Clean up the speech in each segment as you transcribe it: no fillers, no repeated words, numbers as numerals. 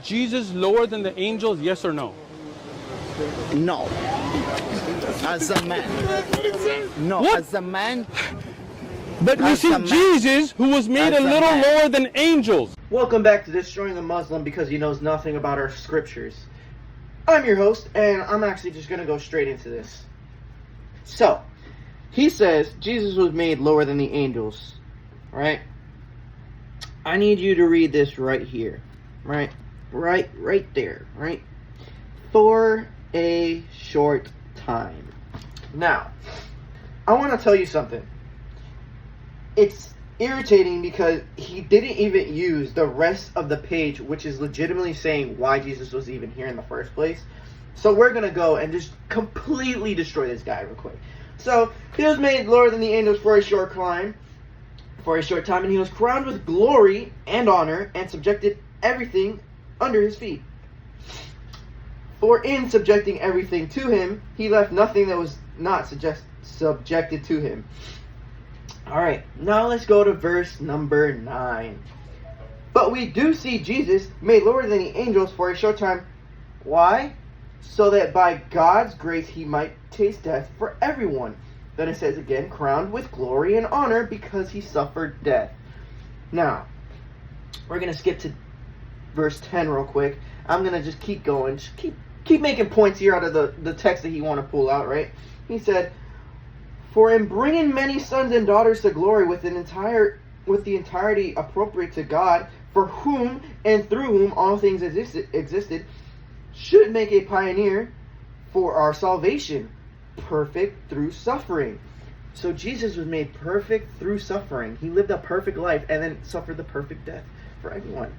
Jesus lower than the angels, yes or no? No. As a man. No, What? as a man. But we As see a man. Jesus, who was made As a a little man. lower than angels. Welcome back to Destroying the Muslim because he knows nothing about our scriptures. I'm your host, and I'm actually just going to go straight into this. So, he says Jesus was made lower than the angels, right? I need you to read this right here, right? Right there, right? For a short time. Now, I want to tell you something. It's irritating because he didn't even use the rest of the page, which is legitimately saying why Jesus was even here in the first place. So we're going to go and just completely destroy this guy real quick. So, he was made lower than the angels for a short time, and he was crowned with glory and honor and subjected everything under his feet. For in subjecting everything to him, he left nothing that was not subjected to him. Alright, now let's go to verse number 9. But we do see Jesus made lower than the angels for a short time. Why? So that by God's grace he might taste death for everyone. Then it says again, crowned with glory and honor because he suffered death. Now, we're going to skip to verse 10 real quick. I'm going to just keep going. Just keep making points here out of the text that he want to pull out, right? He said, for in bringing many sons and daughters to glory with the entirety appropriate to God, for whom and through whom all things existed, should make a pioneer for our salvation, perfect through suffering. So Jesus was made perfect through suffering. He lived a perfect life and then suffered the perfect death for everyone.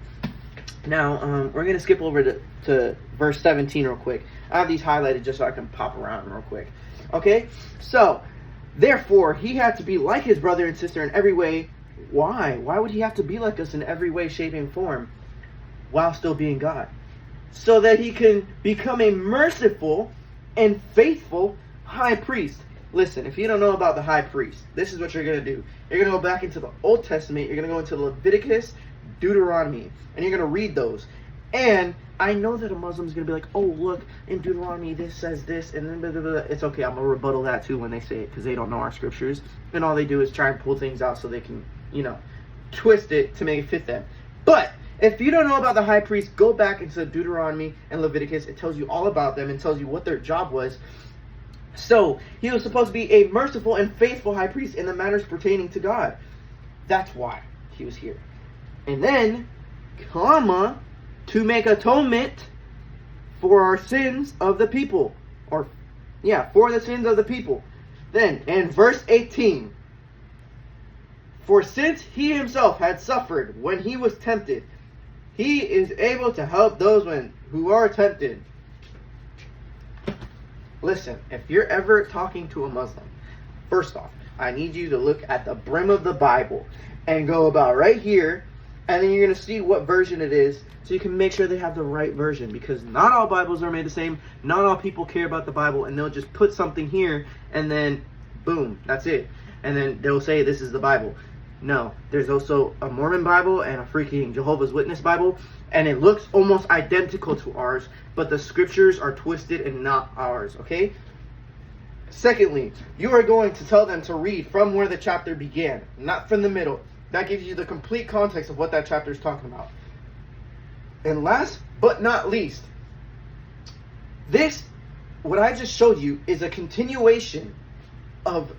Now, we're going to skip over to verse 17 real quick. I have these highlighted just so I can pop around real quick. Okay? So, therefore, he had to be like his brother and sister in every way. Why? Why would he have to be like us in every way, shape, and form while still being God? So that he can become a merciful and faithful high priest. Listen, if you don't know about the high priest, this is what you're going to do. You're going to go back into the Old Testament. You're going to go into Leviticus, Deuteronomy, and you're going to read those. And I know that a Muslim is going to be like, oh, look, in Deuteronomy this says this, and then blah, blah, blah. It's okay, I'm going to rebuttal that too when they say it, because they don't know our scriptures. And all they do is try and pull things out so they can, twist it to make it fit them. But if you don't know about the high priest, go back into Deuteronomy and Leviticus. It tells you all about them and tells you what their job was. So, he was supposed to be a merciful and faithful high priest in the matters pertaining to God. That's why he was here. And then, to make atonement for our sins of the people. For the sins of the people. Then, in verse 18, for since he himself had suffered when he was tempted, he is able to help those who are tempted. Listen, if you're ever talking to a Muslim, first off, I need you to look at the brim of the Bible and go about right here, and then you're going to see what version it is so you can make sure they have the right version, because not all Bibles are made the same. Not all people care about the Bible, and they'll just put something here and then boom, that's it. And then they'll say this is the Bible. No, there's also a Mormon Bible and a freaking Jehovah's Witness Bible, and it looks almost identical to ours, but the scriptures are twisted and not ours, okay? Secondly, you are going to tell them to read from where the chapter began, not from the middle. That gives you the complete context of what that chapter is talking about. And last but not least, what I just showed you is a continuation of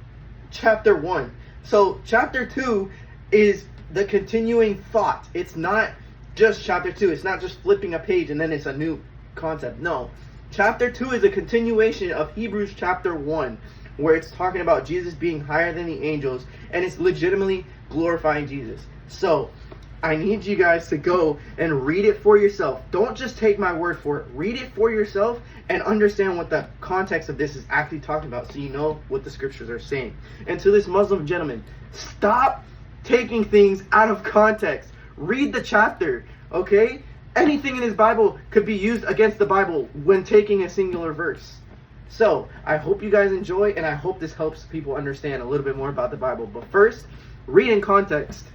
chapter 1. So chapter 2 is the continuing thought. It's not just chapter 2. It's not just flipping a page and then it's a new concept. No. Chapter 2 is a continuation of Hebrews chapter 1, where it's talking about Jesus being higher than the angels, and it's legitimately glorifying Jesus. So, I need you guys to go and read it for yourself. Don't just take my word for it. Read it for yourself and understand what the context of this is actually talking about, so you know what the scriptures are saying. And to this Muslim gentleman, stop taking things out of context. Read the chapter, okay? Anything in his Bible could be used against the Bible when taking a singular verse. So, I hope you guys enjoy, and I hope this helps people understand a little bit more about the Bible. But first, read in context.